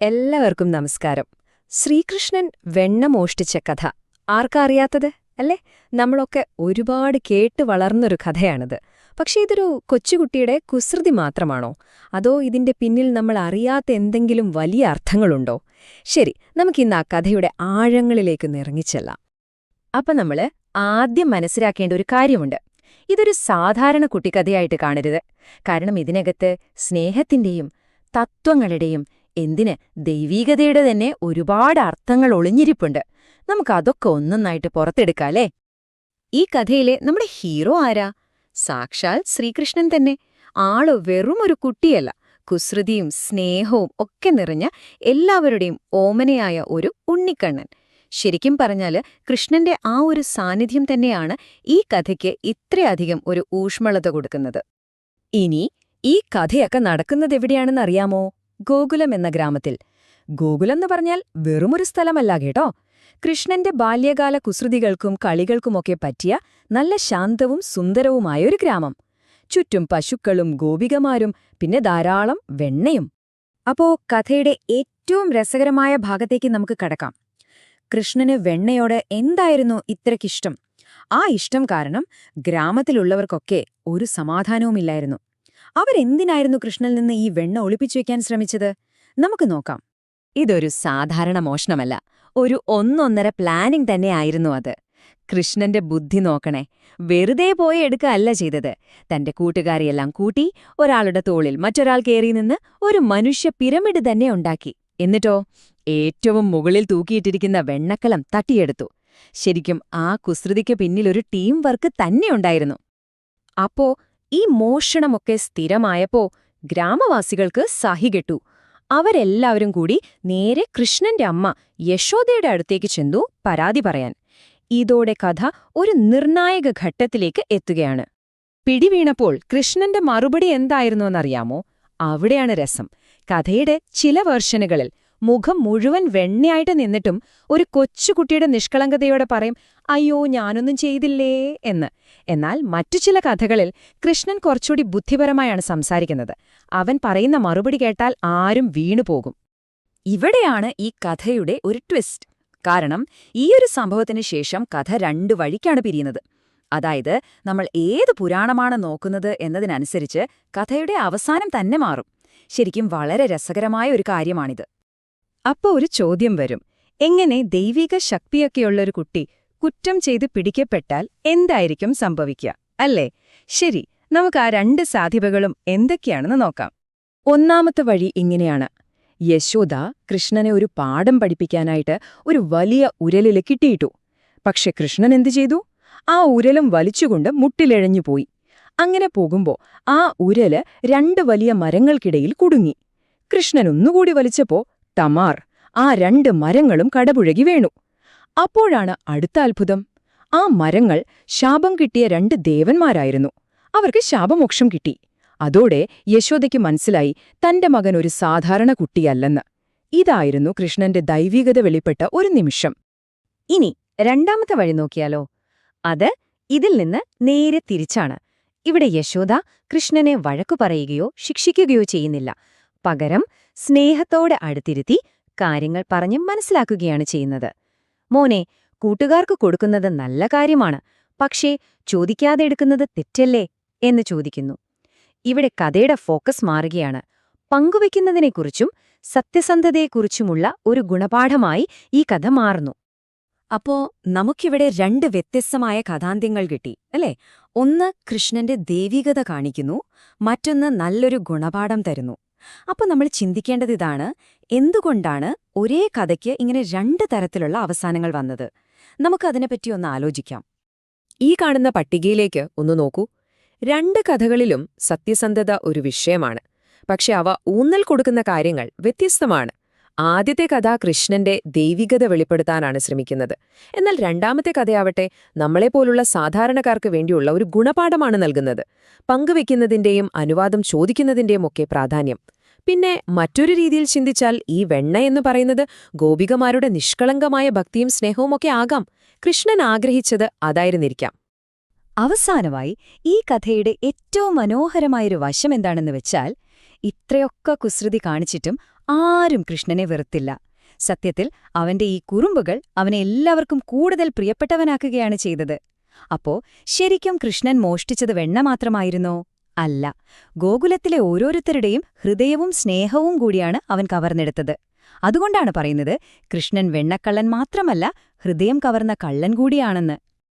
എല്ലാവർക്കും നമസ്കാരം. ശ്രീകൃഷ്ണൻ വെണ്ണ മോഷ്ടിച്ച കഥ ആർക്കറിയാത്തത് അല്ലേ? നമ്മളൊക്കെ ഒരുപാട് കേട്ട് വളർന്നൊരു കഥയാണിത്. പക്ഷേ ഇതൊരു കൊച്ചുകുട്ടിയുടെ കുസൃതി മാത്രമാണോ? അതോ ഇതിന്റെ പിന്നിൽ നമ്മൾ അറിയാത്ത എന്തെങ്കിലും വലിയ അർത്ഥങ്ങളുണ്ടോ? ശരി, നമുക്കിന്ന് ആ കഥയുടെ ആഴങ്ങളിലേക്ക് ഇറങ്ങിച്ചെല്ലാം. അപ്പം നമ്മൾ ആദ്യം മനസ്സിലാക്കേണ്ട ഒരു കാര്യമുണ്ട്. ഇതൊരു സാധാരണ കുട്ടിക്കഥയായിട്ട് കാണരുത്. കാരണം ഇതിനകത്ത് സ്നേഹത്തിന്റെയും തത്വങ്ങളുടെയും എന്തിന് ദൈവീകതയുടെ തന്നെ ഒരുപാട് അർത്ഥങ്ങൾ ഒളിഞ്ഞിരിപ്പുണ്ട്. നമുക്കതൊക്കെ ഒന്നൊന്നായിട്ട് പുറത്തെടുക്കാല്ലേ? ഈ കഥയിലെ നമ്മുടെ ഹീറോ ആരാ? സാക്ഷാൽ ശ്രീകൃഷ്ണൻ തന്നെ. ആള് വെറും ഒരു കുട്ടിയല്ല, കുസൃതിയും സ്നേഹവും ഒക്കെ നിറഞ്ഞ എല്ലാവരുടെയും ഓമനയായ ഒരു ഉണ്ണിക്കണ്ണൻ. ശരിക്കും പറഞ്ഞാല് കൃഷ്ണന്റെ ആ ഒരു സാന്നിധ്യം തന്നെയാണ് ഈ കഥയ്ക്ക് ഇത്രയധികം ഒരു ഊഷ്മളത കൊടുക്കുന്നത്. ഇനി ഈ കഥയൊക്കെ നടക്കുന്നതെവിടെയാണെന്നറിയാമോ? ഗോകുലം എന്ന ഗ്രാമത്തിൽ. ഗോകുലം എന്ന് പറഞ്ഞാൽ വെറുമൊരു സ്ഥലമല്ല കേട്ടോ. കൃഷ്ണന്റെ ബാല്യകാല കുസൃതികൾക്കും കളികൾക്കുമൊക്കെ പറ്റിയ നല്ല ശാന്തവും സുന്ദരവുമായൊരു ഗ്രാമം. ചുറ്റും പശുക്കളും ഗോപികമാരും പിന്നെ ധാരാളം വെണ്ണയും. അപ്പോ കഥയുടെ ഏറ്റവും രസകരമായ ഭാഗത്തേക്ക് നമുക്ക് കടക്കാം. കൃഷ്ണന് വെണ്ണയോട് എന്തായിരുന്നു ഇത്രയ്ക്കിഷ്ടം? ആ ഇഷ്ടം കാരണം ഗ്രാമത്തിലുള്ളവർക്കൊക്കെ ഒരു സമാധാനവുമില്ലായിരുന്നു. അവരെന്തിനായിരുന്നു കൃഷ്ണനിൽ നിന്ന് ഈ വെണ്ണ ഒളിപ്പിച്ചു വയ്ക്കാൻ ശ്രമിച്ചത്? നമുക്ക് നോക്കാം. ഇതൊരു സാധാരണ മോഷണമല്ല, ഒരു ഒന്നൊന്നര പ്ലാനിംഗ് തന്നെയായിരുന്നു അത്. കൃഷ്ണന്റെ ബുദ്ധി നോക്കണേ. വെറുതെ പോയി എടുക്കുകയല്ല ചെയ്തത്. തന്റെ കൂട്ടുകാരെയെല്ലാം കൂട്ടി ഒരാളുടെ തോളിൽ മറ്റൊരാൾ കയറി നിന്ന് ഒരു മനുഷ്യ പിരമിഡ് തന്നെ ഉണ്ടാക്കി. എന്നിട്ടോ ഏറ്റവും മുകളിൽ തൂക്കിയിട്ടിരിക്കുന്ന വെണ്ണക്കലം തട്ടിയെടുത്തു. ശരിക്കും ആ കുസൃതിക്ക് പിന്നിലൊരു ടീം വർക്ക് തന്നെയുണ്ടായിരുന്നു. അപ്പോ ഈ മോഷണമൊക്കെ സ്ഥിരമായപ്പോ ഗ്രാമവാസികൾക്ക് സഹികെട്ടു. അവരെല്ലാവരും കൂടി നേരെ കൃഷ്ണന്റെ അമ്മ യശോദയുടെ അടുത്തേക്ക് ചെന്നു പരാതി പറയാൻ. ഇതോടെ കഥ ഒരു നിർണായക ഘട്ടത്തിലേക്ക് എത്തുകയാണ്. പിടിവീണപ്പോൾ കൃഷ്ണന്റെ മറുപടി എന്തായിരുന്നുവെന്നറിയാമോ? അവിടെയാണ് രസം. കഥയുടെ ചില വേർഷനുകളിൽ മുഖം മുഴുവൻ വെണ്ണയായിട്ട് നിന്നിട്ടും ഒരു കൊച്ചുകുട്ടിയുടെ നിഷ്കളങ്കതയോടെ പറയും, അയ്യോ ഞാനൊന്നും ചെയ്തില്ലേ എന്ന്. എന്നാൽ മറ്റു ചില കഥകളിൽ കൃഷ്ണൻ കുറച്ചുകൂടി ബുദ്ധിപരമായാണ് സംസാരിക്കുന്നത്. അവൻ പറയുന്ന മറുപടി കേട്ടാൽ ആരും വീണുപോകും. ഇവിടെയാണ് ഈ കഥയുടെ ഒരു ട്വിസ്റ്റ്. കാരണം ഈയൊരു സംഭവത്തിന് ശേഷം കഥ രണ്ട് വഴിക്കാണ് പിരിയുന്നത്. അതായത് നമ്മൾ ഏത് പുരാണമാണ് നോക്കുന്നത് എന്നതിനനുസരിച്ച് കഥയുടെ അവസാനം തന്നെ മാറും. ശരിക്കും വളരെ രസകരമായ ഒരു കാര്യമാണിത്. അപ്പോ ഒരു ചോദ്യം വരും, എങ്ങനെ ദൈവിക ശക്തിയൊക്കെയുള്ളൊരു കുട്ടി കുറ്റം ചെയ്ത് പിടിക്കപ്പെട്ടാൽ എന്തായിരിക്കും സംഭവിക്കുക, അല്ലേ? ശരി, നമുക്ക് ആ രണ്ട് സാധ്യതകളും എന്തൊക്കെയാണെന്ന് നോക്കാം. ഒന്നാമത്തെ വഴി ഇങ്ങനെയാണ്. യശോദ കൃഷ്ണനെ ഒരു പാഠം പഠിപ്പിക്കാനായിട്ട് ഒരു വലിയ ഉരലില് കിട്ടിയിട്ടു. പക്ഷെ കൃഷ്ണൻ എന്തു ചെയ്തു? ആ ഉരലും വലിച്ചുകൊണ്ട് മുട്ടിലെഴഞ്ഞുപോയി. അങ്ങനെ പോകുമ്പോ ആ ഉരല് രണ്ട് വലിയ മരങ്ങൾക്കിടയിൽ കുടുങ്ങി. കൃഷ്ണൻ ഒന്നുകൂടി വലിച്ചപ്പോ ടമാർ, ആ രണ്ട് മരങ്ങളും കടപുഴകി വീണു. അപ്പോഴാണ് അടുത്ത അത്ഭുതം. ആ മരങ്ങൾ ശാപം കിട്ടിയ രണ്ട് ദേവന്മാരായിരുന്നു. അവർക്ക് ശാപമോക്ഷം കിട്ടി. അതോടെ യശോദയ്ക്ക് മനസ്സിലായി തന്റെ മകൻ ഒരു സാധാരണ കുട്ടിയല്ലെന്ന്. ഇതായിരുന്നു കൃഷ്ണന്റെ ദൈവികത വെളിപ്പെട്ട ഒരു നിമിഷം. ഇനി രണ്ടാമത്തെ വഴി നോക്കിയാലോ? അത് ഇതിൽ നിന്ന് നേരെ തിരിച്ചാണ്. ഇവിടെ യശോദ കൃഷ്ണനെ വഴക്കു പറയുകയോ ശിക്ഷിക്കുകയോ ചെയ്യുന്നില്ല. പകരം സ്നേഹത്തോടെ അടുത്തിരുത്തി കാര്യങ്ങൾ പറഞ്ഞ് മനസ്സിലാക്കുകയാണ് ചെയ്യുന്നത്. മോനെ, കൂട്ടുകാർക്ക് കൊടുക്കുന്നത് നല്ല കാര്യമാണ്, പക്ഷേ ചോദിക്കാതെ എടുക്കുന്നത് തെറ്റല്ലേ എന്ന് ചോദിക്കുന്നു. ഇവിടെ കഥയുടെ ഫോക്കസ് മാറുകയാണ്. പങ്കുവയ്ക്കുന്നതിനെക്കുറിച്ചും സത്യസന്ധതയെക്കുറിച്ചുമുള്ള ഒരു ഗുണപാഠമായി ഈ കഥ മാറുന്നു. അപ്പോ നമുക്കിവിടെ രണ്ട് വ്യത്യസ്തമായ കഥാന്ത്യങ്ങൾ കിട്ടി, അല്ലേ? ഒന്ന് കൃഷ്ണന്റെ ദൈവികത കാണിക്കുന്നു, മറ്റൊന്ന് നല്ലൊരു ഗുണപാഠം തരുന്നു. അപ്പോൾ നമ്മൾ ചിന്തിക്കേണ്ടതിതാണ്, എന്തുകൊണ്ടാണ് ഒരേ കഥയ്ക്ക് ഇങ്ങനെ രണ്ട് തരത്തിലുള്ള അവസാനങ്ങൾ വന്നത്? നമുക്കതിനെപ്പറ്റി ഒന്ന് ആലോചിക്കാം. ഈ കാണുന്ന പട്ടികയിലേക്ക് ഒന്ന് നോക്കൂ. രണ്ട് കഥകളിലും സത്യസന്ധത ഒരു വിഷയമാണ്. പക്ഷെ അവ ഊന്നൽ കൊടുക്കുന്ന കാര്യങ്ങൾ വ്യത്യസ്തമാണ്. ആദ്യത്തെ കഥ കൃഷ്ണന്റെ ദൈവികത വെളിപ്പെടുത്താനാണ് ശ്രമിക്കുന്നത്. എന്നാൽ രണ്ടാമത്തെ കഥയാവട്ടെ നമ്മളെപ്പോലുള്ള സാധാരണക്കാർക്ക് വേണ്ടിയുള്ള ഒരു ഗുണപാഠമാണ് നൽകുന്നത്. പങ്കുവെക്കുന്നതിന്റെയും അനുവാദം ചോദിക്കുന്നതിന്റെയും ഒക്കെ പ്രാധാന്യം. പിന്നെ മറ്റൊരു രീതിയിൽ ചിന്തിച്ചാൽ ഈ വെണ്ണ എന്ന് പറയുന്നത് ഗോപികമാരുടെ നിഷ്കളങ്കമായ ഭക്തിയും സ്നേഹവുമൊക്കെ ആകാം. കൃഷ്ണൻ ആഗ്രഹിച്ചത് അതായിരുന്നിരിക്കാം. അവസാനമായി ഈ കഥയുടെ ഏറ്റവും മനോഹരമായൊരു വശം എന്താണെന്ന് വെച്ചാൽ, ഇത്രയൊക്കെ കുസൃതി കാണിച്ചിട്ടും ആരും കൃഷ്ണനെ വെറുത്തില്ല. സത്യത്തിൽ അവന്റെ ഈ കുറുമ്പുകൾ അവനെ എല്ലാവർക്കും കൂടുതൽ പ്രിയപ്പെട്ടവനാക്കുകയാണ് ചെയ്തത്. അപ്പോ ശരിക്കും കൃഷ്ണൻ മോഷ്ടിച്ചത് വെണ്ണ മാത്രമായിരുന്നോ? അല്ല, ഗോകുലത്തിലെ ഓരോരുത്തരുടെയും ഹൃദയവും സ്നേഹവും കൂടിയാണ് അവൻ കവർന്നെടുത്തത്. അതുകൊണ്ടാണ് പറയുന്നത്, കൃഷ്ണൻ വെണ്ണക്കള്ളൻ മാത്രമല്ല, ഹൃദയം കവർന്ന കള്ളൻ കൂടിയാണെന്ന്.